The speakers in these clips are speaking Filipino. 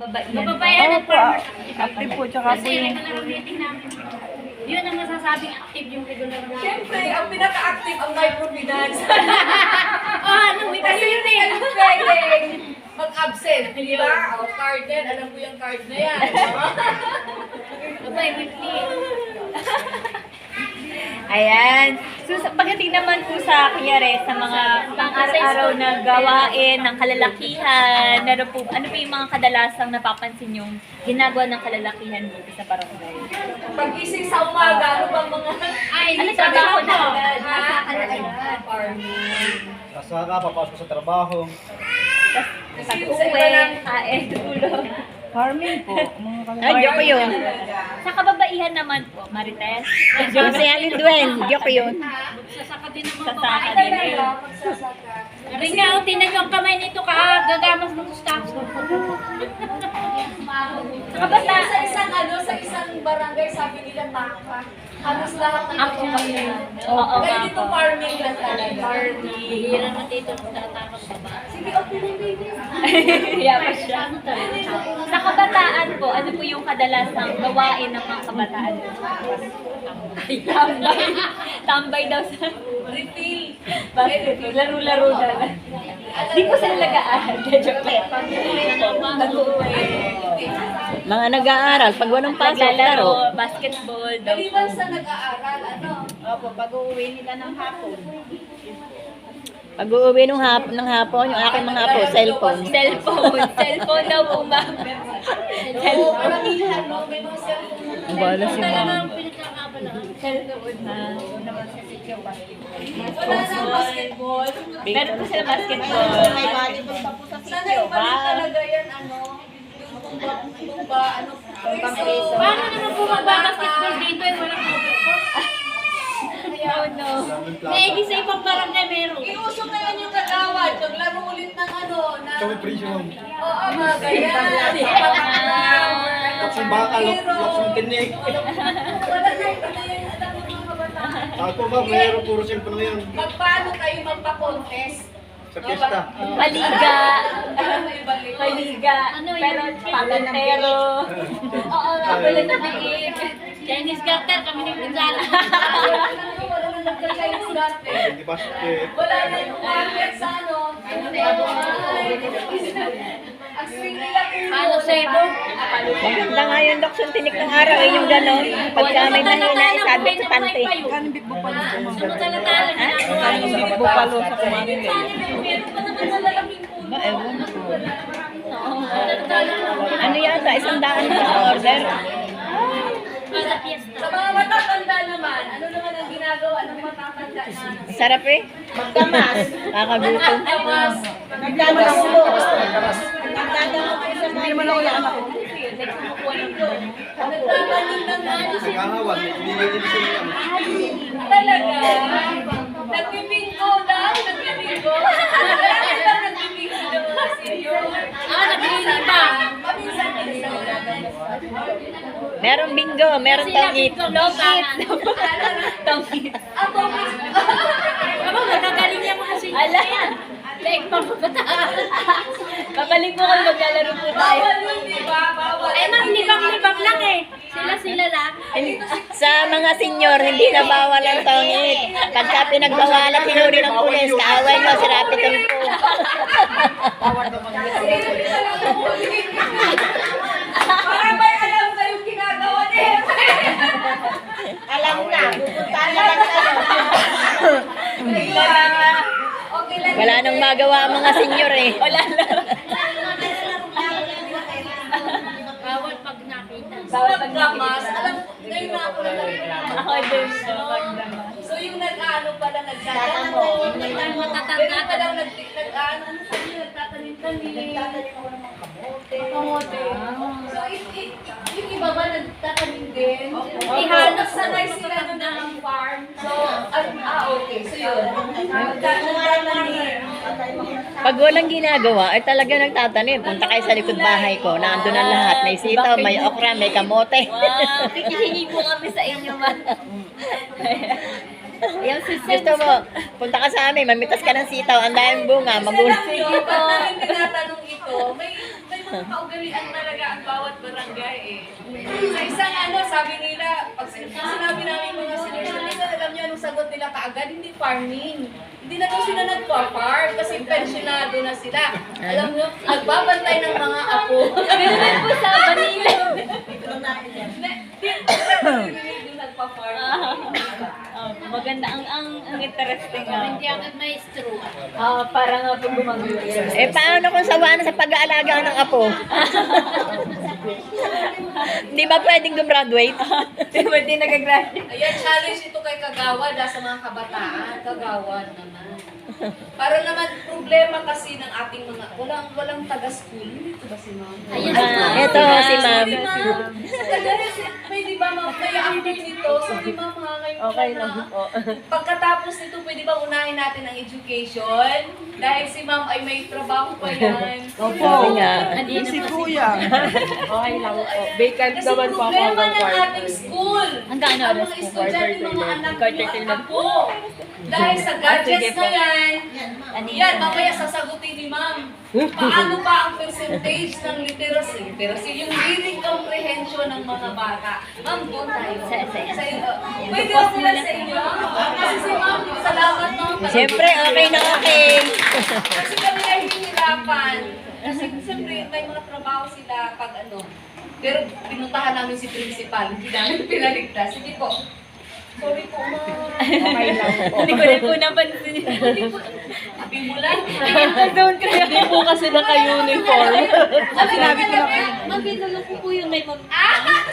Mababayan ng farmers. Active po, tsaka po Kasi yung... regular meeting namin. Yun ang masasabing active yung regular namin. Siyempre, ang pinaka-active ang microfinance. Ano, may kasi yun eh. Pwedeng mag-absent, di ba? O, card din. Alam ko yung card na yan. Abay, weekly. Ayan. So, pagdating naman po sa kunyari, sa mga pang-araw-araw na gawain ng kalalakihan, ano po yung mga kadalasang napapansin yung ginagawa ng kalalakihan dito sa barangay? Pag-ising sa umaga, ano bang mga... Ay, Ano hindi trabaho sabi na ko. agad? Farming. Kasaka, papasok sa trabaho. Pag-uwi, kain, tulog. Farming po. Mga Ay, joke yun. Sa kababaihan naman po, Marites. Yung si Alin Duen, joke yun. Sasaka din naman Sa po. saka Ay, din. talaga, magsasaka. Rin nga, tinag yung kamay nito ka, gagamas ng staff. Kasi sa isang sa isang barangay, sabi nila taka. Halos lahat ng kapabayan. Oo, Kaya nga dito po. farming lang talaga. Hihira na dito ng tatakang baba. Sige, okay na baby. Yapas siya. Sa kabataan po, ano po yung kadalasang gawain ng mga kabataan? Tambay. Tambay daw sa Refill. basket. Laro-laro na. Di po sila nag-aaral. Joke lang. Mag-uwi. Mga nag-aaral, pag walang pasok, laro. Naglalaro, basketball, daw Maliban po. sa nag-aaral, ano? Opo, pag-uwi nila ng hapon. Pag uuwi ng hapon, yung aking mga apo, cellphone. Cellphone. Cellphone daw po, ma'am. Oo, maramihan, no? May mga cellphone. Ang bala si ma'am. Cellphone na. Wala nang basketball. Meron po sila basketball. May volleyball pa po sa Sana sityo. ibalik talaga yan, ano? Yung tumba, ano? Preso. Paano naman po magbabasketball dito eh, walang overcourt? Oh no. May di sa ibang barangay meron. Iuso ngayon yung kagawad. Maglaro ulit ng ano, na... Ito may prison. Oo, mga ganyan. Patakaw. Laksong baka, laksong tinik. Wala na ito na yan. Alam mo mga kabataan. Ako ba, mayroon puro cellphone ngayon. Magpaano kayo magpa-contest? Sa piyesta. Paliga. May balik. Paliga. Pero palantero. Oo, wala na biig. Chinese garter, kami ni Gonzalo. Wala na nagka-Chinese dati. Hindi basket. Wala na yung market sa ano. Ang swing nila kung Palo sebo. Maganda nga yung Locson tinik ng araw, eh, yung gano'n. Pagka may mahina, isabit sa pante. Kanang big bupalo sa mga. Sumutala-tala, ginagawa Kanang yun. big bupalo sa kumanin. meron pa naman malalaking puno. Ewan ko. Sumutala-tala. Ano yata, 100 na order. Para fiesta. Sa mga matatanda naman, ano naman ang ginagawa ng matatanda na? Ang sarap eh. Magdamas. Kakagutom. Tapos, Nagdadama ko. Nagdadama ko sa mga. Hindi naman ako yung anak ko. nagtatanim ng ano Nagkahawag, hindi na din sila. talaga. Nagbibingo daw, nagbibingo. Marami daw nagbibingo daw mga senior. Nagbili pa. Paminsan-minsan. Meron bingo, meron tangit. Tongkit. Tongkit. Ako, Aba, magagaling niya mga senior. Ala. Like, pagkataan. Babalik po kung maglalaro po tayo. bawal yun, di ba? Bawal. Eh, ma'am, libang-libang lang eh. Sila lang. Sa mga senior, hindi na bawal ang tangit. Pagka pinagbawalan, pinuri ng pulis, kaaway mo, si Rapi Tulpo. Para may alam na yung ginagawa niya. Alam na. Pupunta na lang kayo. Okay lang. Wala nang magawa ang mga senior eh. Wala lang. Bawal pag nakita. Bawal pag Pagdamas, alam mo, ngayon na ako nagdamas. Ako din po. Magdamas. So yung nag-ano pala, nagtatanim. Ang matatanda. Meron pa daw nag-ano, ano sabi niya, nagtatanim-tanim. Nagtatanim ako ng mga kamote. So yung iba ba nagtatanim din? Halos sanay sila doon ng farm. So, okay. So yun. Nagtatanim. Pag walang ginagawa, ay talaga nagtatanim. Punta kayo sa likod bahay ko, nandun ang lahat. May sitaw, may okra, may kamote. Wow, kikihingi po kami sa inyo, ma. Yung Gusto mo, punta ka sa amin, mamitas ka ng sitaw, ang daming bunga, magulang. Sige po. Ba't namin tinatanong ito? May mga kaugalian talaga ang bawat barangay eh. Sa isang sabi nila, pag sinabi namin mga senior citizen, alam niyo anong sagot nila kaagad, hindi farming. Hindi na daw sila nagpa-farm kasi pensionado na sila. Alam niyo, nagbabantay ng mga apo. Meron po sa Manila. Hindi nagpa-farm. Maganda ang interesting. Hindi ako maestro. Parang po gumagawa. Eh, paano kung sawa na sa pag-aalaga ng apo? Di ba pwedeng gumraduate? Di ba di nagagraduate? Ayan, challenge ito kay Kagawad sa mga kabataan. Kagawad naman. Para naman problema kasi ng ating mga, walang taga-school. Ito ba si Ma'am? Ayan. Ito si ma'am. Sa kanya, may di ba ma'am, may after nito, so di ba mga ngayon Okay lang po. Pagkatapos nito, pwede ba unahin natin ang education? Dahil si ma'am ay may trabaho pa yan. Sabi nga. Si Kuya. Okay lang po. Vacant Kasi naman po ako problema hanggang ng quarter. ating school. Hanggang ano Ang oras mga po? estudyante, mga anak Quarter ng till mga apo. Dahil sa gadgets na yan, yan, mamaya sasagutin ni ma'am. Paano ba ang percentage ng literacy? Literacy, yung reading comprehension ng mga bata. Ma'am, doon tayo. Sa inyo. Pwede ba sila sa inyo? Kasi si ma'am, salamat ma'am. Siyempre, okay na okay. Kasi kami ay hinirapan. Kasi siyempre, may mga trabaho sila pag Pero pinuntahan namin si principal, hindi namin pinaligtas. Sige po. Sorry po, ma'am. Okay lang po. Hindi ko rin po napansin. Hindi po. Sabi mo lang. Hindi po kasi naka-uniform. Sinabi ko na Mabinulong ko po yung may mag...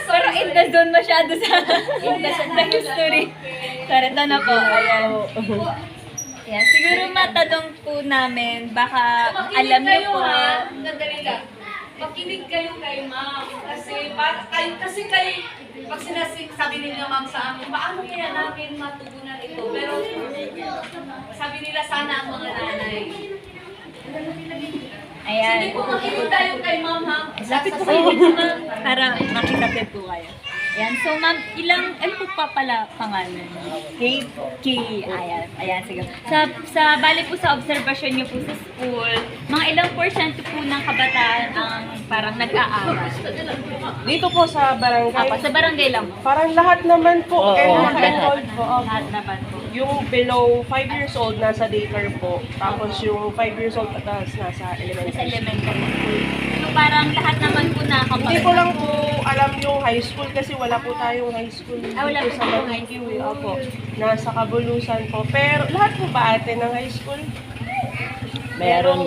Pero Pero in the zone masyado sa history. Pero ito na po, ayan. Ayan, siguro matanong po namin, baka alam niyo po. ha. Sandali lang. Makinig kayo kay ma'am. Kasi pag sinasabi ninyo ma'am sa amin, paano kaya namin matugunan ito? Pero sabi nila sana ang mga nanay. Ayan. Sige po, makinig tayo kay ma'am ha. Lapit po kayo para makikapit po kayo. Ayan, so ma'am, ano po pa pala pangalan? Kate. Ayan, sige. Bali po sa obserbasyon niyo po sa school, mga ilang porsyento po ng kabataan ang parang nag-aaral? Dito po sa barangay. Sa barangay lang po. Parang lahat naman Oo, po. lahat. Lahat naman po. Yung below 5 years old nasa daycare po. Tapos yung 5 years old pataas nasa Sa elementary. elementary school. So parang lahat naman po nakapag... Hindi ko lang po alam yung high school kasi wala po tayong high school wala dito po sa tayong high Makikiwi. Opo. Nasa Kabulusan po. Pero lahat po ba ate ng high school? Meron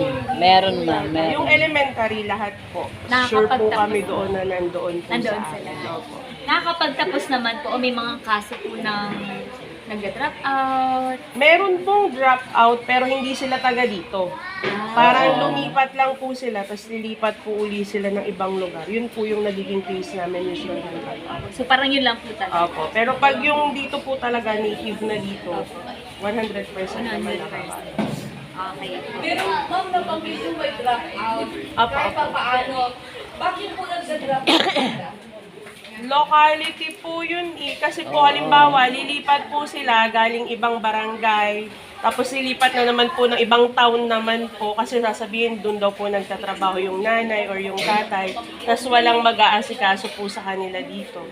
ma'am, Yung meron. elementary lahat po. Sure po Nakakapagtapos. kami doon na nandoon po Nandoon sa sila. atin. Opo. Nakakapagtapos naman po o may mga kaso po ng nag-drop out. Meron pong drop out pero hindi sila taga dito. Parang lumipat lang po sila tapos lilipat po uli sila ng ibang lugar. Yun po yung nagiging case namin usually. So parang yun lang po talaga. Opo. Pero pag yung dito po talaga native na dito, 100% naman nakapasok. Okay. Pero ma'am, nabanggit yung may drop out. Apo, Kahit apo. pa paano, bakit po nagsa-drop out sila? Locality po yun eh. Kasi po halimbawa, lilipat po sila galing ibang barangay. Tapos lilipat na naman po ng ibang town naman po. Kasi sasabihin doon daw po nagtatrabaho yung nanay or yung tatay. Tapos walang mag-aasikaso po sa kanila dito.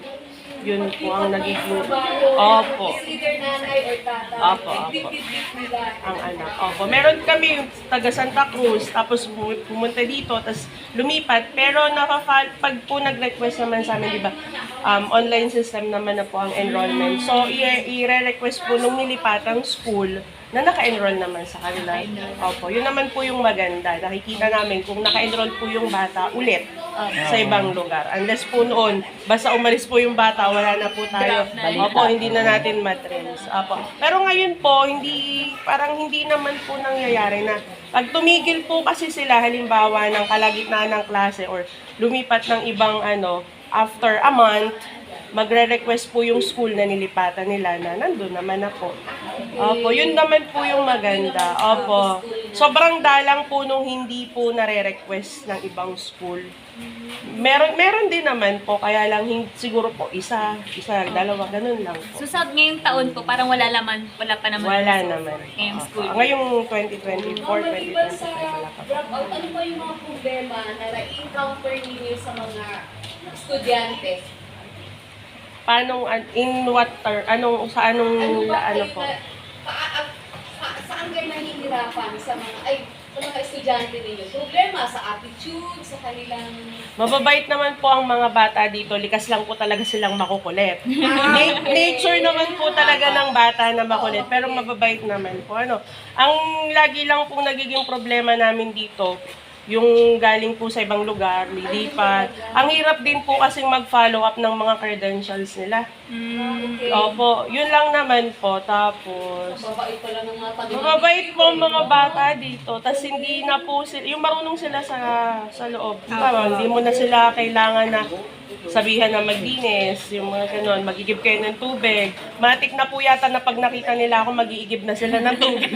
Yun po ang nagiging... Opo. Either nanay or tatay. Opo, opo. Bit-bit nila. Ang anak. Opo. Meron kami taga Santa Cruz, tapos pumunta dito, tapos lumipat. Pero pag po nag-request naman sa amin, di ba, online system naman na po ang enrollment. So, i-re-request po nung nilipatang school na naka-enroll naman sa kanila. Opo. Yun naman po yung maganda. Nakikita namin kung naka-enroll po yung bata ulit sa ibang lugar. Unless po noon, basta umalis po yung bata, wala na po tayo. Opo, hindi na natin matrace. Opo. Pero ngayon po, parang hindi naman po nangyayari na pag tumigil po kasi sila halimbawa ng kalagitnaan ng klase or lumipat ng ibang after a month, magre-request po yung school na nilipatan nila na nandun naman ako. Opo, yun naman po yung maganda. Opo. Sobrang dalang po nung hindi po nare-request ng ibang school. meron din naman po, kaya lang siguro po isa, dalawa, ganun lang po. So sa ngayong taon po, parang wala pa naman. Wala naman. Ngayong school. Ngayong 2024, Normally ba sa 2025 wala pa. dropout, ano ba yung mga problema na na-encounter ninyo sa mga estudyante? Paano, in what term, Ano ba ano kayo po? saan kayo nahihirapan sa mga estudyante ninyo? Problema sa attitude, sa kanilang... Mababait naman po ang mga bata dito, likas lang po talaga silang makukulit. Nature naman po talaga ng bata na makulit, pero mababait naman po. Ang lagi lang pong nagiging problema namin dito, yung galing po sa ibang lugar, lilipat. Ang hirap din po kasing mag-follow up ng mga credentials nila. Okay. Opo, yun lang naman po. Tapos, Mababait pala ng mga pag- mababait po ang mga bata dito. Tapos hindi na po sila, yung marunong sila sa loob. Diba, hindi mo na sila kailangan na sabihan na maglinis, yung mga ganun, mag-igib kayo ng tubig. Matik na po yata na pag nakita nila ako, mag-iigib na sila ng tubig.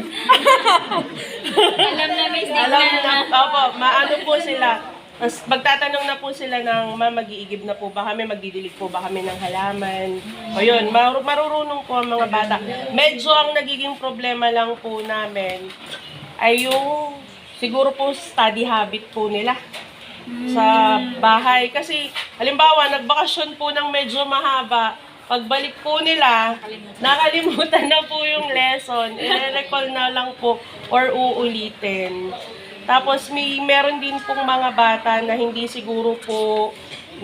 Alam na, Miss Alam Digna. na, opo, maano po sila. Tapos magtatanong na po sila ng, mag-iigib na po ba kami, magdidilig po ba kami ng halaman. O yun, marurunong po ang mga bata. Medyo ang nagiging problema lang po namin ay yung siguro po study habit po nila sa bahay. Kasi, halimbawa, nagbakasyon po ng medyo mahaba, pagbalik po nila, nakalimutan na po yung lesson, i-recall na lang po or uulitin. Tapos meron din pong mga bata na hindi siguro po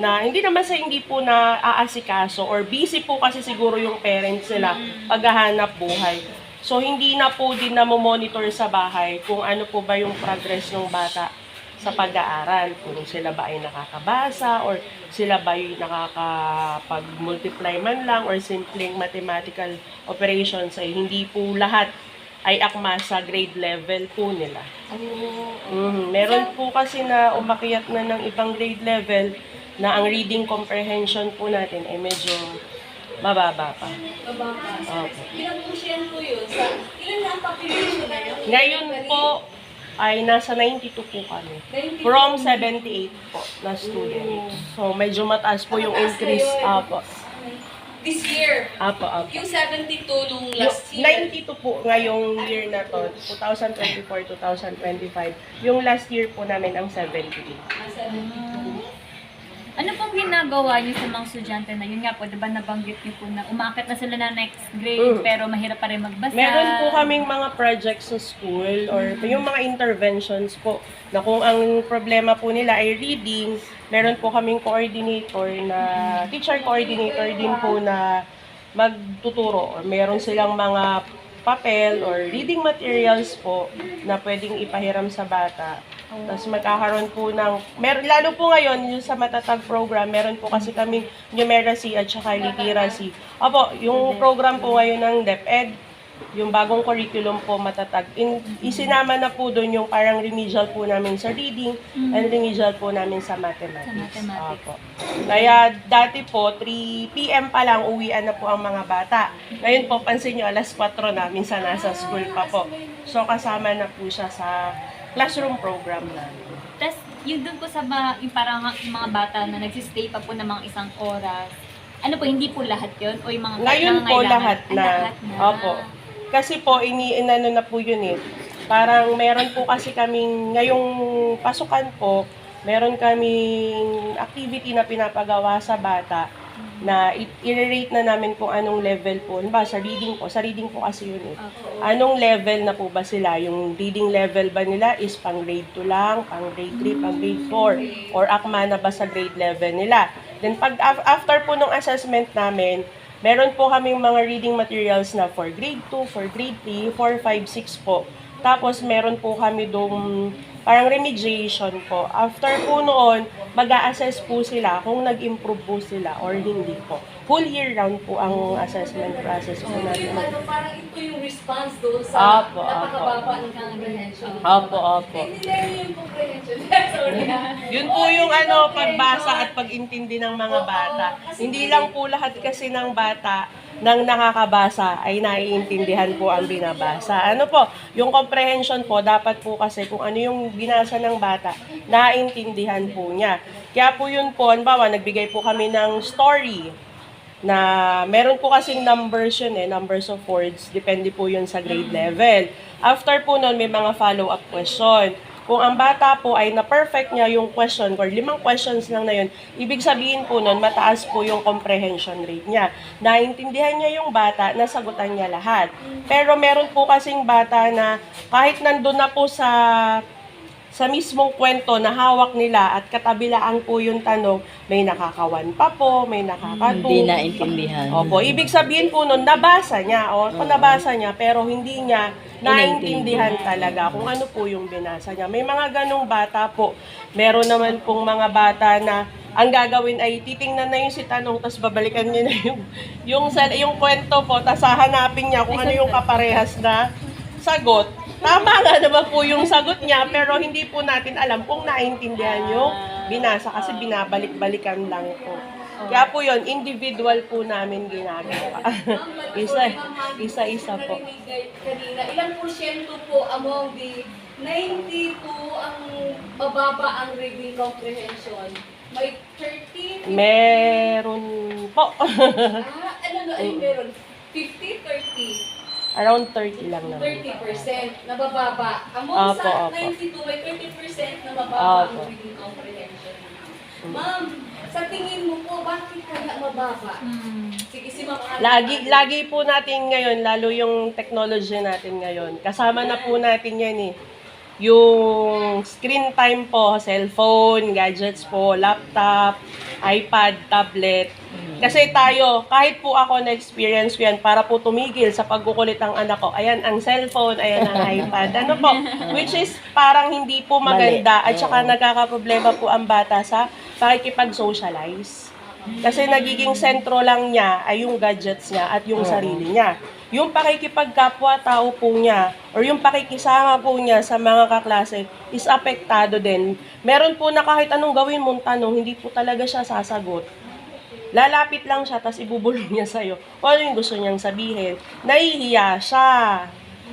na hindi naman sa hindi po na aasikaso or busy po kasi siguro yung parents nila paghahanap buhay. So hindi na po din na monitor sa bahay kung ano po ba yung progress ng bata sa pag-aaral. Kung sila ba ay nakakabasa or sila ba ay nakakapag-multiply man lang or simpleng mathematical operations ay hindi po lahat ay akma sa grade level po nila. Meron po kasi na umakyat na ng ibang grade level na ang reading comprehension po natin ay medyo mababa pa. Opo. Ilang porsyento po yun? Ilan na ang population na yun? Ngayon po ay nasa 92 po kami. From 78 po na students. So medyo mataas po yung increase. Apo. This year, Apo. yung 72 nung last year. 92 po ngayong year na to, 2024-2025. Yung last year po namin ang 78. Ano pong ginagawa niyo sa mga estudyante na yun nga po, diba nabanggit niyo po na umakit na sila na next grade pero mahirap pa rin magbasa. Meron po kaming mga projects sa school or yung mga interventions po na kung ang problema po nila ay reading, meron po kaming coordinator na, teacher coordinator din po na magtuturo or meron silang mga papel or reading materials po na pwedeng ipahiram sa bata. Tapos magkakaroon po ng, lalo po ngayon, yung sa Matatag program, meron po kasi kami numeracy at saka literacy. Opo, yung program po ngayon ng DepEd, yung bagong curriculum po Matatag, isinama na po doon yung parang remedial po namin sa reading and remedial po namin sa mathematics. Sa mathematics. Opo. Kaya dati po, 3 p.m. pa lang, uwian na po ang mga bata. Ngayon po, pansin nyo, alas 4 na, minsan nasa school pa po. So kasama na po siya sa classroom program namin. Tapos, yun dun po sa yung parang yung mga bata na nagsistay pa po ng mga isang oras, ano po, hindi po lahat yun? O yung mga Ngayon po nangangailangan? lahat na. Lahat na. Opo. Kasi po, inano na po yun eh. Parang meron po kasi kaming, ngayong pasukan po, meron kaming activity na pinapagawa sa bata na i-rate na namin kung anong level po. Ba, sa reading po kasi yun eh. Anong level na po ba sila? Yung reading level ba nila is pang grade 2 lang, pang grade 3, pang grade 4, or akma na ba sa grade level nila? Then pag after po ng assessment namin, meron po kaming mga reading materials na for grade 2, for grade 3, 4, 5, 6 po. Tapos meron po kami doon parang remediation po. After po noon, mag-a-assess po sila kung nag-improve po sila or hindi po. Full year round po ang assessment process po Ito natin. yung parang ito yung response doon sa Apo, napakababa ng comprehension. Opo. Hindi na yun yung comprehension. Sorry. Yun po yung pagbasa at pag-intindi ng mga bata. Hindi lang po lahat kasi ng bata nang nakakabasa ay naiintindihan po ang binabasa. Ano po, yung comprehension po, dapat po kasi kung ano yung binasa ng bata, naiintindihan po niya. Kaya po yun po, halimbawa, nagbigay po kami ng story na meron po kasing numbers yun numbers of words, depende po yun sa grade level. After po nun, may mga follow-up question. Kung ang bata po ay na-perfect niya yung question or 5 questions lang na yun, ibig sabihin po nun, mataas po yung comprehension rate niya. Naintindihan niya yung bata, nasagutan niya lahat. Pero meron po kasing bata na kahit nandun na po sa mismong kwento na hawak nila at katabilaan po yung tanong, may nakakawan pa po, may nakakatu. Hindi naintindihan. Opo, ibig sabihin po nun, nabasa niya, nabasa niya, pero hindi niya naintindihan talaga kung ano po yung binasa niya. May mga ganong bata po. Meron naman pong mga bata na ang gagawin ay titingnan na yung si tanong, tapos babalikan niya na yung kwento po, tapos hahanapin niya kung ano yung kaparehas na sagot. Tama nga naman po yung sagot niya, pero hindi po natin alam kung naintindihan yung binasa kasi binabalik-balikan lang po. Kaya po yun, individual po namin ginagawa. Isa-isa po. Kanina, ilang porsyento po among the 92 ang mababa ang reading comprehension? May 13? Meron po. Ano na ay meron? 50, 30? Around 30 lang naman. 30% na bababa. Among Opo, sa opo. 92, may 30% na mababa Opo. ang reading comprehension. Ma'am, sa tingin mo po, bakit kaya mababa? Sige, si Ma'am Ana. Lagi po natin ngayon, lalo yung technology natin ngayon, kasama na po natin yan yung screen time po, cellphone, gadgets po, laptop, iPad, tablet. Kasi tayo, kahit po ako na-experience ko yan, para po tumigil sa pagkukulit ng anak ko, ayan ang cellphone, ayan ang iPad. Ano po? Which is parang hindi po maganda at saka nagkakaproblema po ang bata sa pakikipag-socialize. Kasi nagiging sentro lang niya ay yung gadgets niya at yung sarili niya. Yung pakikipagkapwa-tao po niya or yung pakikisama po niya sa mga kaklase is apektado din. Meron po na kahit anong gawin mong tanong, hindi po talaga siya sasagot. Lalapit lang siya, tapos ibubulong niya sa'yo. Kung ano yung gusto niyang sabihin. Nahihiya siya.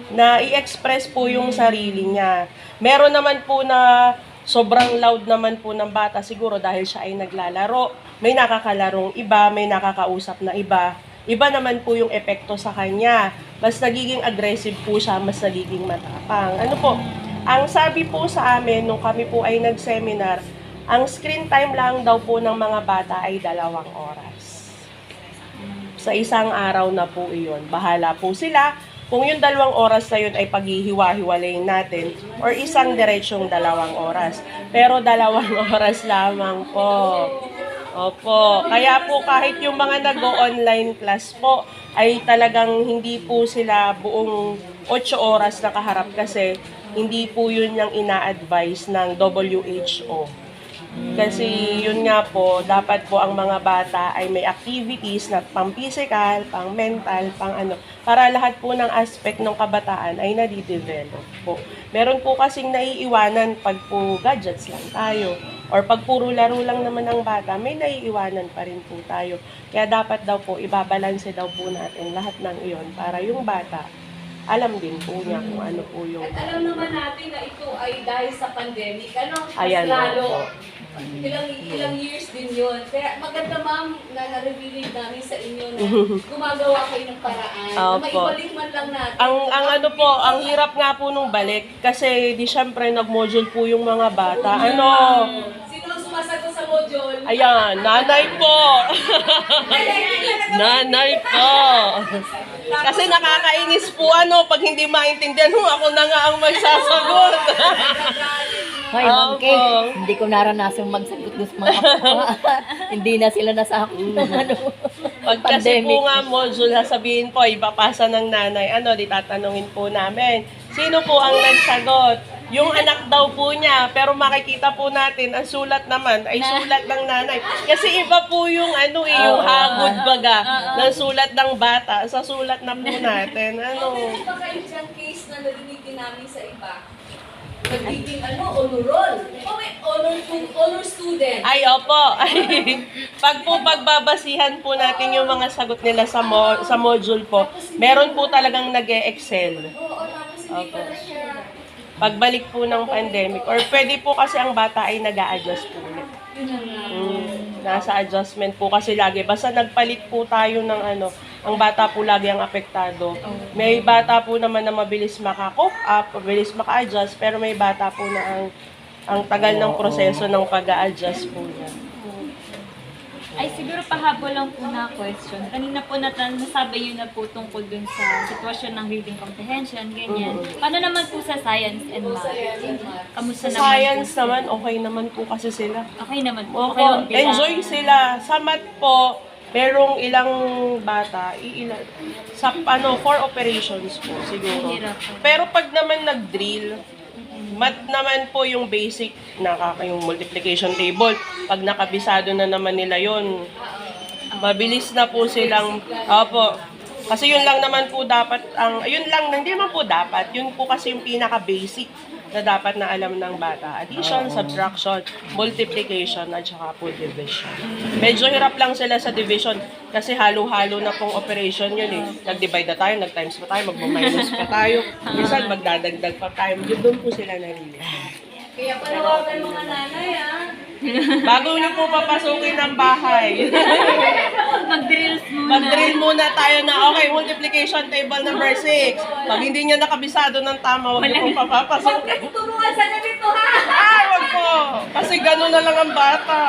Na i-express po yung sarili niya. Meron naman po na sobrang loud naman po ng bata siguro dahil siya ay naglalaro. May nakakalarong iba, may nakakausap na iba. Iba naman po yung epekto sa kanya. Mas nagiging aggressive po siya, mas nagiging matapang. Ano po, ang sabi po sa amin nung kami po ay nag-seminar, ang screen time lang daw po ng mga bata ay 2 oras. Sa isang araw na po iyon. Bahala po sila kung yung 2 oras na yun ay paghihiwa-hiwalayin natin or isang diretsyong 2 oras. Pero 2 oras lamang po. Opo. Kaya po kahit yung mga nag-online class po ay talagang hindi po sila buong 8 oras nakaharap kasi hindi po yun yung ina-advise ng WHO. Kasi yun nga po, dapat po ang mga bata ay may activities na pang-physical, pang-mental, pang-ano, para lahat po ng aspect ng kabataan ay nadidevelop po. Meron po kasing naiiwanan pag po gadgets lang tayo. Or pag puro laro lang naman ng bata, may naiiwanan pa rin po tayo. Kaya dapat daw po, ibabalanse daw po natin lahat ng iyon para yung bata, alam din po niya kung ano po yung... At alam naman natin na ito ay dahil sa pandemic. Ano? Mas Ayan, lalo. opo. Ilang years din yun. Kaya maganda ma'am na nare-relieve namin sa inyo na gumagawa kayo ng paraan. Na Opo. maibalik man lang natin. Ang ano po, ang hirap nga po nung balik kasi di syempre nag-module po yung mga bata. Ano? Sino ang sumasagot sa module? Ayan, nanay po. Nanay po. Kasi nakakainis po pag hindi maintindihan, ako na nga ang magsasagot. Hoy, Ma'am Opo. Kay, hindi ko naranasan magsagot doon sa mga kapwa. Hindi na sila nasakot ng Pag kasi pandemic. po nga module, sasabihin po, ipapasa ng nanay, di tatanungin po namin. Sino po ang nagsagot? Yung anak daw po niya, pero makikita po natin, ang sulat naman ay sulat ng nanay. Kasi iba po yung yung hagod baga ng sulat ng bata sa sulat na po natin. Meron pa kayo diyang case na narinig din namin sa iba? Nagiging honor roll. May honor student. Ay, opo. Pag po pagbabasihan po natin yung mga sagot nila sa module po, meron po talagang nag-e-excel. Oo, tapos hindi pa na siya. Pagbalik po ng pandemic, or pwede po kasi ang bata ay nag-a-adjust po ulit. Yun na nga. nasa adjustment po kasi lagi. Basta nagpalit po tayo ng ano, ang bata po lagi ang apektado. May bata po naman na mabilis maka-cope up, mabilis maka-adjust, pero may bata po na ang tagal ng proseso ng pag-a-adjust po niya. Ay, siguro pahabol lang po na question. Kanina po nasabi yun na po tungkol dun sa sitwasyon ng reading comprehension, ganyan. Paano naman po sa science and math? Kamusta Sa science naman, okay naman po kasi sila. Okay naman po. Opo, enjoy sila. Sa math po, merong ilang bata, sa 4 operations po siguro. Hirap po. Pero pag naman nag-drill, math naman po yung basic yung multiplication table. Pag nakabisado na naman nila yon, mabilis na po silang, opo. Kasi yun lang naman po dapat, yun lang, hindi naman po dapat, yun po kasi yung pinaka-basic na dapat na alam ng bata. Addition, subtraction, multiplication, at saka po division. Medyo hirap lang sila sa division kasi halo-halo na pong operation yun eh. Nag-divide na tayo, nag-times pa tayo, mag-minus pa tayo, minsan magdadagdag pa tayo. Yun doon po sila nalilito. Kaya panawagan mga nanay, Bago nyo po papasukin ng bahay, Mag-drills muna. mag-drill muna tayo na, okay, multiplication table number 6. Pag hindi nyo nakabisado ng tama, huwag nyo po papapasukin. Turuan sa na dito, ha? Ay, wag po. Kasi gano'n na lang ang bata.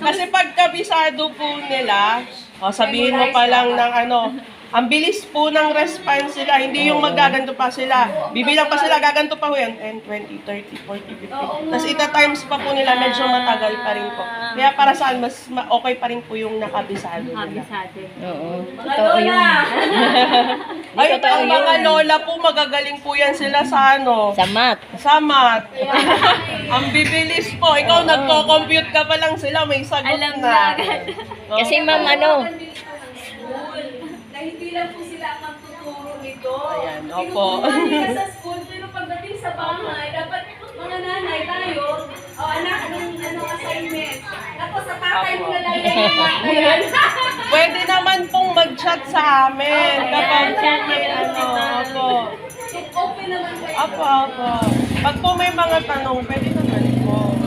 Kasi pag kabisado po nila, sabihin mo pa lang ng ang bilis po ng response sila. Hindi yung magaganto pa sila. Bibilang pa sila, gaganto pa po yan. 10, 20, 30, 40, 50. Tapos ita-times pa po nila, medyo matagal pa rin po. Kaya para saan, mas okay pa rin po yung nakabisado nila. Kabisado. Oo. Totoo yun. Ay, Totoo ang mga yun. lola po, magagaling po yan sila sa Sa math. Sa math. Ang bibilis po. Ikaw, nagko-compute ka pa lang sila, may sagot Alam na. na agad. Kasi ma'am, Na hindi lang po sila ang magtuturo nito. Ayan, opo. Tinuturuan nila sa school, pero pagdating sa bahay, dapat mga nanay tayo, anak, anong assignment? Tapos sa tatay mo na lang yan. Pwede naman pong mag-chat sa amin kapag may opo. Open naman kayo. Opo. Pag po may mga tanong, pwede naman po.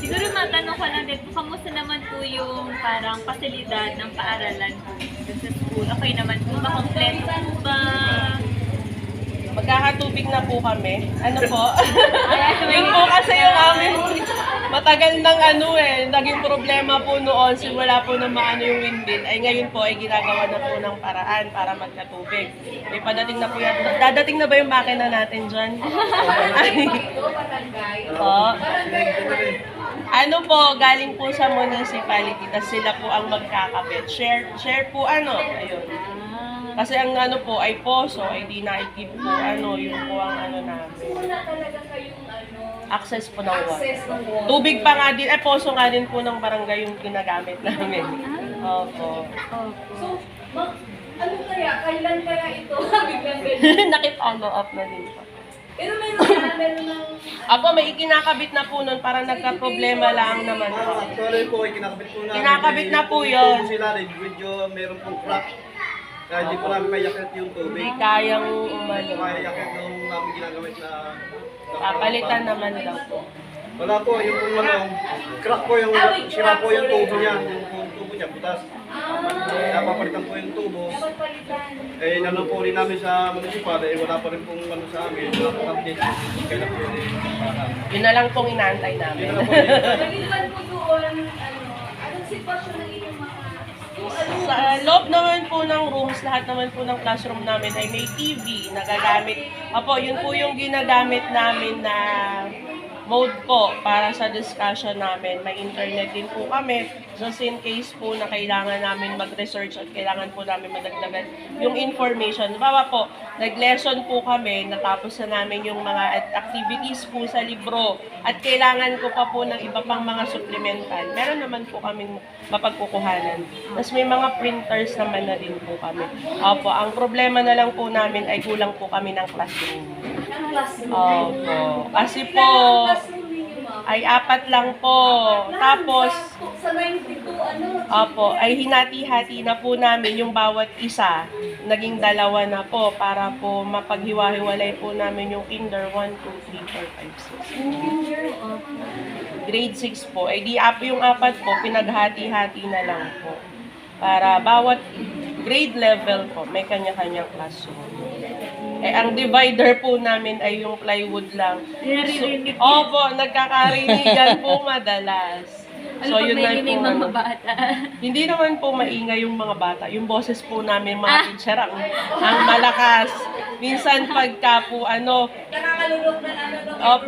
Siguro matanong ko lang din po, kamusta naman po yung parang pasilidad ng paaralan po dun sa school? Okay naman po ba? Kompleto po ba? Magkakatubig na po kami. Ano po? Yun po kasi yung amin. Matagal nang naging problema po noon, simula po na maano yung windmill. Ay ngayon po ay ginagawa na po ng paraan para magkatubig. May padating na po yan. Dadating na ba yung makina natin dyan? Po. Ano po, galing po sa municipality, tapos sila po ang magkakabit. Share po ayun. Kasi ang po ay poso, ay di naikip po yun po ang namin. Wala talaga kayong Access po ng water. access ng water. Tubig pa nga din, poso nga din po ng barangay yung ginagamit namin. Opo. So, ano kaya? Kailan kaya ito? Biglang ganyan. Nakipollow up na din po. Pero meron ng... Apo, may ikinakabit na po nun, parang nagka-problema lang naman po. Actually po, kinakabit po namin. Kinakabit na po yun. Sila rin, medyo meron pong crack. Kaya hindi po namin mayakit yung tubig. Hindi kayang Hindi mayakit nung namin ginagamit na... papalitan naman daw po. Wala po, yung crack po yung, sira po yung tubo niya. Yung tubo niya, butas. Kaya papalitan po yung tubo. Eh, nanon po rin namin sa municipal, wala pa rin pong sa amin. Wala po update. Kailan po yun Yun na lang pong inaantay namin. Yun na lang po yun. Nagiliban po doon, anong sitwasyon ng inyong mga... Sa loob naman po ng rooms, lahat naman po ng classroom namin ay may TV na gagamit. Apo, yun po yung ginagamit namin na mode po para sa discussion namin. May internet din po kami. Just in case po na kailangan namin mag-research at kailangan po namin madagdagan yung information. Bawa po, nag-lesson po kami, natapos na namin yung mga activities po sa libro at kailangan ko pa po ng iba pang mga supplemental. Meron naman po kaming mapagkukuhanan. Tapos may mga printers naman na din po kami. Opo, ang problema na lang po namin ay kulang po kami ng classroom. Ng classroom? Opo. Kasi po, Classroom ninyo, ma'am? ay 4 lang po. Tapos, Sa 92, ano? opo, ay hinati-hati na po namin yung bawat isa. Naging 2 na po para po mapaghiwa-hiwalay po namin yung kinder 1, 2, 3, 4, 5, 6. Grade 6 po. Ay di yung 4 po, pinaghati-hati na lang po. Para bawat grade level po, may kanya-kanyang classroom. Eh, ang divider po namin ay yung plywood lang. Naririnig. Opo, nagkakarinigan po madalas. Ano pag may lang yung po, mga bata? Hindi naman po maingay yung mga bata. Yung boses po namin, mga teacher, ang malakas. Minsan pagka po, Nakakalulok na opo,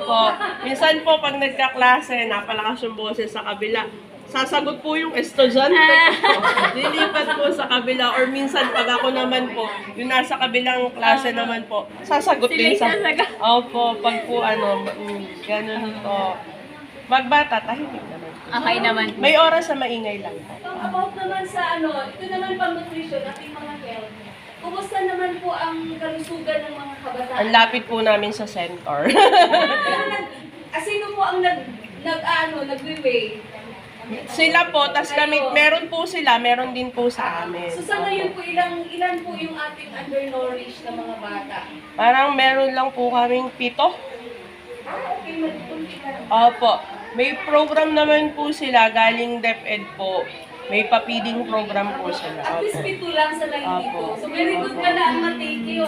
opo. Minsan po, pag nagkaklase, napalakas yung boses sa kabila. Sasagot po yung estudyante ko. Lilipat po sa kabila. Or minsan, pag ako naman po, yung nasa kabilang klase naman po, sasagot din sa... Opo, pag po, ganun po. Magbata, tahimik naman. Okay naman. May oras sa maingay lang. About naman sa ito naman pang nutrition, ating mga health. Kumusta naman po ang kalusugan ng mga kabataan? Ang lapit po namin sa center. Sino po ang nagwe-weigh? Sila po, tas kami, meron po sila, meron din po sa amin. So sa ngayon po, ilan po yung ating undernourished na mga bata? Parang meron lang po kaming 7. Okay, magpunti ka lang. Opo. May program naman po sila, galing DepEd po. May pa-feeding program po sila. At least Opo. 7 lang sa line dito. So very good ka na ang matake you,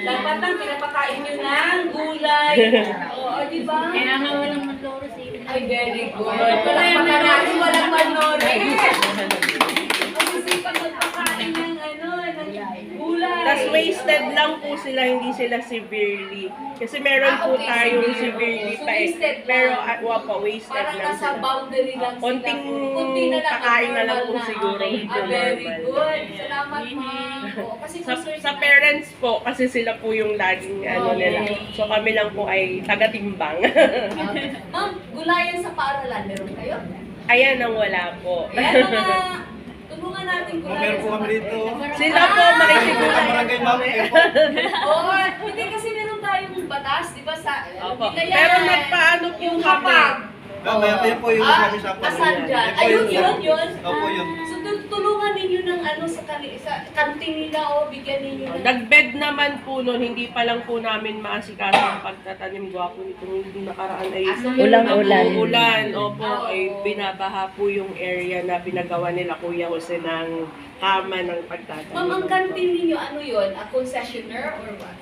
dapat lang pinapakain nyo ng gulay. Oo, di ba? Kaya nga walang maturo sa iyo. Ay, very good. Walang natin, walang manori. Mag-isipan magpakain ng gulay. Tas wasted lang po sila, hindi sila severely. Kasi meron po Okay, tayong severe. severely So, pa eh. wasted lang. Pero po, wasted Parang lang nasa sila. boundary lang Konting sila. Kunti na lang. kakain na lang normal po siguro. Ah, Ito very normal. good. Salamat, ma'am. Oo, kasi Sa parents po, kasi sila po yung laging nila. So kami lang po ay taga-timbang. Ma'am, gulayan sa paaralan, meron kayo? Ayan ang wala po. Ayan mga, tulungan natin Oh, gulayan meron po sa kami dito. Sila po, makikigulay Barangay ma'am. Oo, hindi kasi meron tayong batas, di ba? Opo. Kaya, Pero nagpaano po yung kami? hapag. Yan po yung sabi sa Asan dyan? Yan po Ayun, yun. Opo, yun. So, tulungan ninyo ng sa kantin nila o bigyan ninyo ng... Nagbed naman po noon, hindi pa lang po namin maasikaso ang pagtatanim. Gwapo nitong hindi nakaraan ay Ulang-ulan. ulan. Opo, ay binabaha po yung area na pinagawa nila Kuya Jose ng kama ng pagtatanim. Ma'am, ang kantin ninyo, ano yun? A concessionaire or what?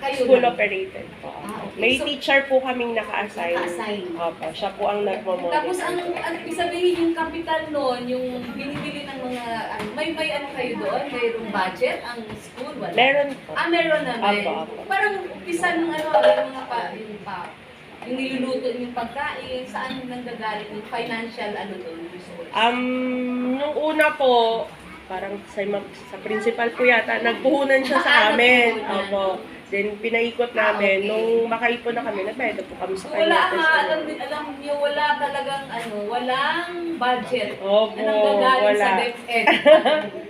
Kayo School na? operated po. Okay. May So, teacher po kaming naka-assign. Naka-assign. Opo, siya po ang nagmamonitor. Tapos ang ibig sabihin yung capital noon, yung binibili ng mga may kayo doon, mayroong budget ang school wala. Meron po. Meron naman. Apo, apo. Parang umpisa ng yung mga yung niluluto yung pagkain, saan nanggagaling yung financial doon, resource. Nung una po, parang sa principal po yata, nagpuhunan siya sa amin. Opo. Then, pinaikot namin. Nung makaipon na kami, nagbayad na po kami sa Wala kanya. nga, alam niyo, wala talagang walang budget Opo, na nanggagaling wala. sa DepEd.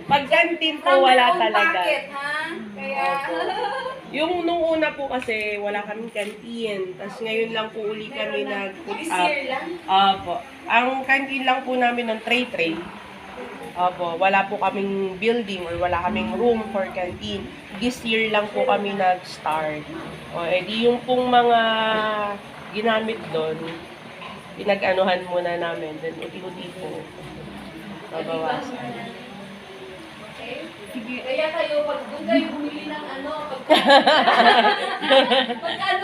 Pag canteen po, From wala their own talaga. pocket, ha? Kaya, Yung nung una po kasi, wala kaming canteen. Tapos ngayon lang po uli kami nag-put this up. year lang. Opo. Ang canteen lang po namin ng tray-tray. Opo, wala po kaming building or wala kaming room for canteen. This year lang po kami nag-start. O, edi yung pong mga ginamit doon, pinag-anuhan muna namin. Then, uti-uti po. Babawasan. Okay? Kaya kayo, pag doon kayo bumili ng pagkano po?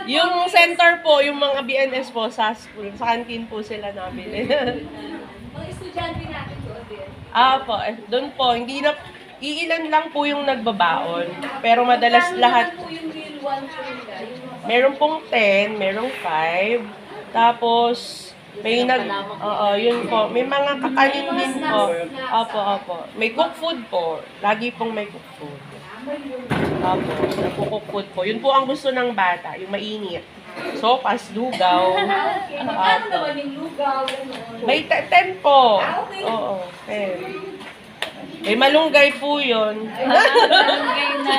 Yung center po, yung mga BNS po sa school, sa canteen po sila nabili. Mga estudyante natin doon din. Po, doon po, hindi na, iilan lang po yung nagbabaon. Pero madalas Magkano lahat, naman po yung meal one po nila? meron pong 10, merong 5, tapos, may yun po, may mga kakanin din po. Opo. May cook food po, lagi pong may cook food. Opo, nagpo-cook food po. Yun po ang gusto ng bata, yung mainit. Sopas, lugaw. Okay, magkano naman yung lugaw? Gano'n? May 10 po. Okay. Oo, 10. May malunggay po yun. Malunggay na.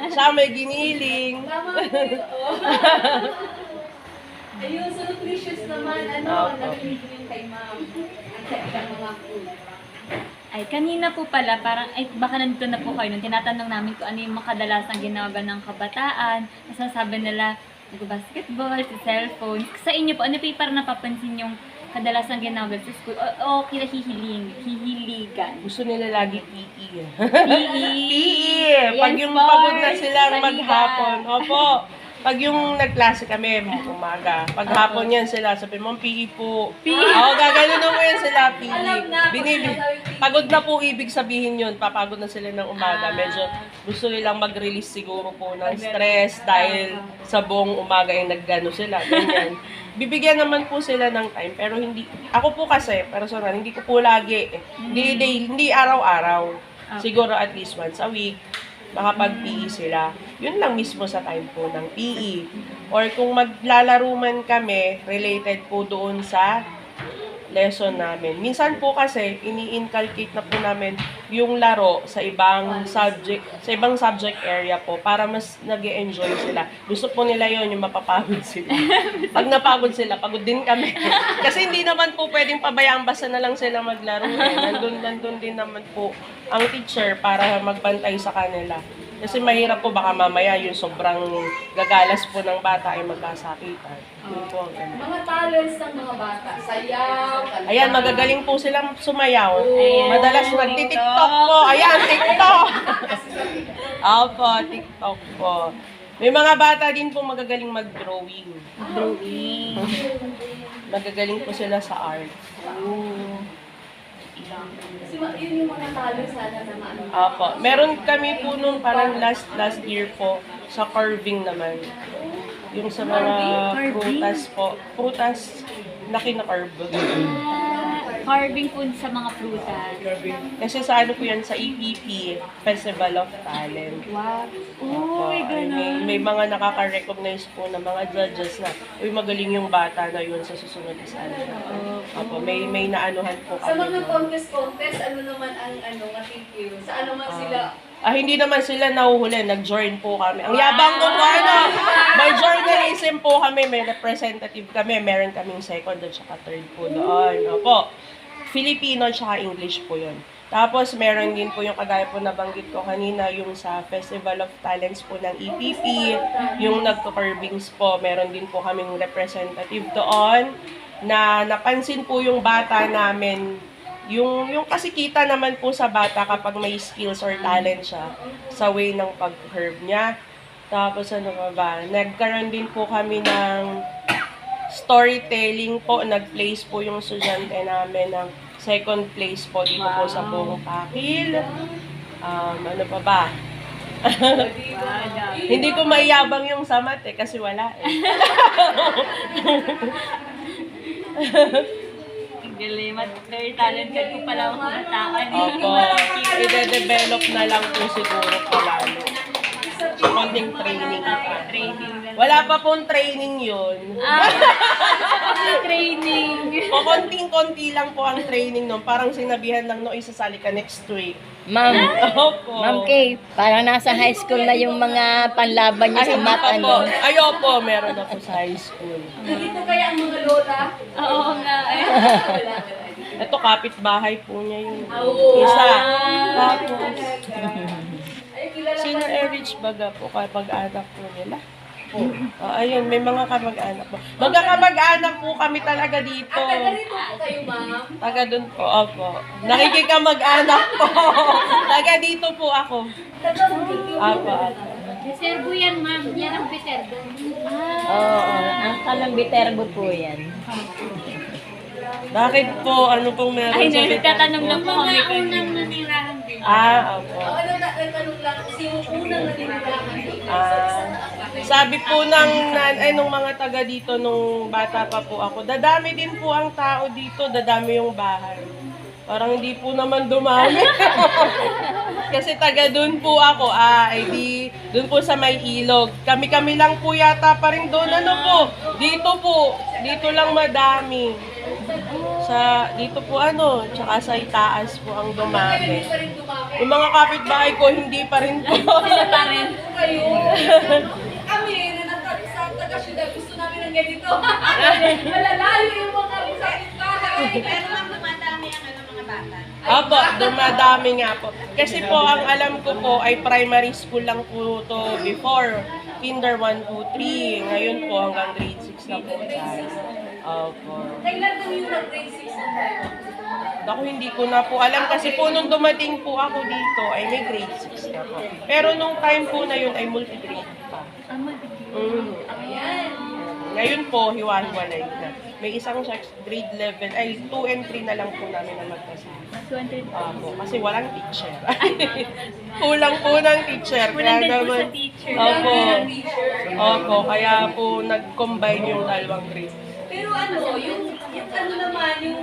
Siya may giniling. Tama po yun. Ayun, so nutritious naman. Opo. Narinig ko yung kay ma'am. Ang kailang mga food. Ay, kanina po pala, parang, ay, baka nandito na po kayo nung tinatanong namin kung ano yung mga kadalasang ginagawa ng kabataan. Nasasabi nila, nag-basketball, sa cellphone. Sa inyo po, ano po yung parang napapansin yung kadalasang ginagawa sa school? O hihiligan? Gusto nila lagi PE. PE! PE! Pag Yan, yung sports, pagod na silang balikan. maghapon. Opo. Pag yung nagklase kami, umaga. Pag hapon yan sila, sabi mo, PE po. PE? Oo, gagano na po yan sila, PE. Alam na, Pagod na po ibig sabihin yun. Papagod na sila ng umaga. Medyo gusto nilang mag-release siguro po ng stress dahil sa buong umaga ay naggano sila. Ganyan. Bibigyan naman po sila ng time, pero hindi, ako po kasi, personal, hindi ko po lagi, hindi araw-araw. Siguro at least once a week, makapag-PE sila. Yun lang mismo sa time po ng PE. Or kung maglalaro man kami, related po doon sa lesson namin. Minsan po kasi, ini-inculcate na po namin yung laro sa ibang subject area po para mas nag-e-enjoy sila. Gusto po nila yon yung mapapagod sila. Pag napagod sila, pagod din kami. Kasi hindi naman po pwedeng pabayaan basta na lang sila maglaro. Nandun din naman po ang teacher para magbantay sa kanila. Kasi mahirap po baka mamaya yung sobrang gagalas po ng bata ay magkasakitan. Yun po ang ganun. Mga talents ng mga bata. Sayaw, kanta. Ayan, magagaling po silang sumayaw. Ayan. Madalas nagtitiktok po. Ayan, TikTok! Opo, TikTok po. May mga bata din po magagaling mag-drawing. Drawing. Magagaling po sila sa art. Kasi yun yung mga talents sana na ano. Opo. Meron kami po nung parang last year po sa carving naman. Yung sa mga prutas po. Prutas na kina-carve. Carving po sa mga prutas. Kasi sa ano po yan, sa EPP, Festival of Talent. Wow. Opo, Uy, ay may mga nakaka-recognize po na mga judges na, uy, magaling yung bata na yun sa susunod na sana. Opo, may naanuhan po Sa kami. mga contest, ano naman ang thank you? Sa ano man sila? Hindi naman sila nahuhuli, nag-join po kami. Ang yabang ko po, may journalism po kami, may representative kami, meron kaming second at saka third po doon. Opo, Filipino at saka English po yun. Tapos meron din po yung kagaya po nabanggit ko kanina, yung sa Festival of Talents po ng EPP, yung nagko-carvings po, meron din po kaming representative doon, na napansin po yung bata namin. Yung kasi kita naman po sa bata kapag may skills or talent siya sa way ng pag-curve niya. Tapos ano ba, nagkaroon din po kami ng storytelling po. Nag-place po yung estudyante namin ng second place po dito po sa buong Pakil. Ano pa ba? Hindi ko maiyabang yung sa math kasi wala eh. Galing, very talented po pala ang mga tao. Opo, i-develop na lang po siguro po lalo. Konting training pa. Wala pa pong training yun. Training. Konting-konti lang po ang training nun. Parang sinabihan lang no, isasali ka next week. Ma'am, Opo. Ma'am Kay, parang nasa high school na yung mga panlaban niyo sa Hindi math, pa po. ano? Ay, opo, meron na po sa high school. Nandito kaya ang mga lola? Oo nga eh. Wala. Ito, kapitbahay po niya yun. Oo. Isa. Tapos, Ay, kilala Sino Erich Baga po, kapag-anak po nila? Ayun, may mga kamag-anak po. Magkakamag-anak po kami talaga dito. Taga rito po kayo, ma'am. Taga dun po, opo. Nakikikamag-anak po. Taga dito po ako. Taga Bukit. Opo. Reservo yan, ma'am. Yan ang reservo. Oo, ang kalambiterbo po yan. Bakit po? Ano pong meron Ay, sa nagtatanong lang po kami Mga kanina. unang nanirahan din. Opo. Ang tanong lang, kasi yung unang naninilaman dito. Sabi po nung mga taga dito nung bata pa po ako, dadami din po ang tao dito, dadami yung bahay. Parang hindi po naman dumami. Kasi taga doon po ako, di doon po sa may ilog. Kami lang po yata pa rin doon. Ano po? Dito lang madami. Dito po tsaka sa itaas po ang dumami. Pa rin dumami. Yung mga kapitbahay ko, hindi pa rin po. Sila pa rin. Kayo. Kami, sa taga-syudad, gusto namin ng ng ganito. Malalayo yung mga kapitbahay. Pero lang dumadami ang mga bata. Opo, dumadami nga po. Kasi po, ang alam ko po ay primary school lang po to before. Kinder 1, 2, 3. Ngayon po hanggang grade 6 na po tayo. Opo. Kailan kami yung mag-grade 6 na tayo? Ako hindi ko na po alam kasi po nung dumating po ako dito ay may grade 6 na po. Pero nung time po na yun ay multi-grade pa. Ayan. Ngayon po, hiwa-hiwalay na. May isang grade 11, ay 2 and 3 na lang po namin na magkasama. Opo, kasi walang teacher. Kulang po ng teacher. Kulang din po naman, sa teacher. Opo. Teacher. Opo, kaya po nag-combine yung dalawang grade. Pero ano, yung ano naman, yung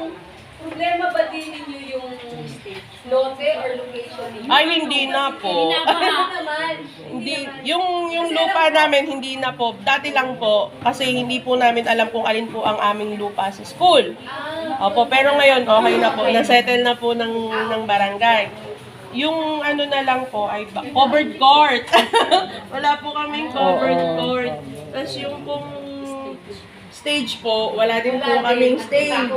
problema ba din ninyo yung lote or location ninyo? Ay, hindi na po. Ano naman? Hindi, yung lupa namin hindi na po. Dati lang po kasi hindi po namin alam kung alin po ang aming lupa sa school. Opo, pero ngayon okay na po. Na-settle na po ng barangay. Yung ano na lang po ay covered court. Wala po kaming covered court. Tapos yung pong stage po, wala din po kaming stage.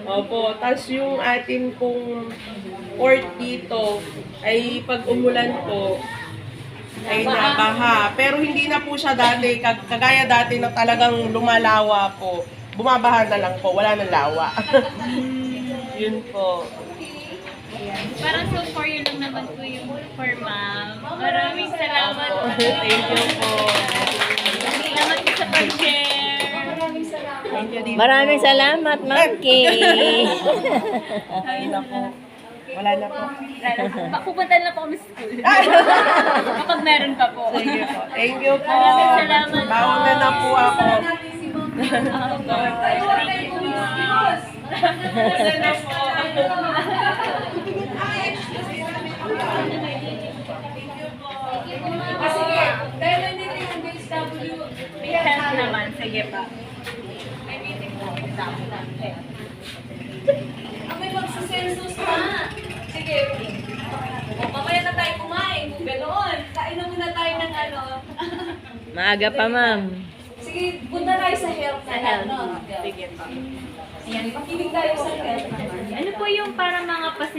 Opo, tapos yung atin pong court dito ay pag umulan po ay nabaha. Pero hindi na po siya dati, kagaya dati na talagang lumalawa po. Bumabaha na lang po, wala nang lawa. Yun po. Parang so for you lang naman po yung for ma'am. Maraming salamat po. Thank you po. Salamat po sa pag-share. Thank you din Maraming po. salamat, Ma'am Kay. Ayun na po. Wala na po. Pupunta na po kami sa school. Kapag meron pa po. Sige po. Thank you po. Maraming salamat. Bawang na po ako. Kasi dahil nandito yung BSW, May help naman. Sige pa. may magsasensus na. Sige. O, mamaya na tayo kumain. Kung ganoon, kain na muna tayo ng ano. Maaga pa, Ma'am. Sige, punta tayo sa health na health. no? Sige pa. Ayan, pakinig tayo sa health naman. Ano po yung para mga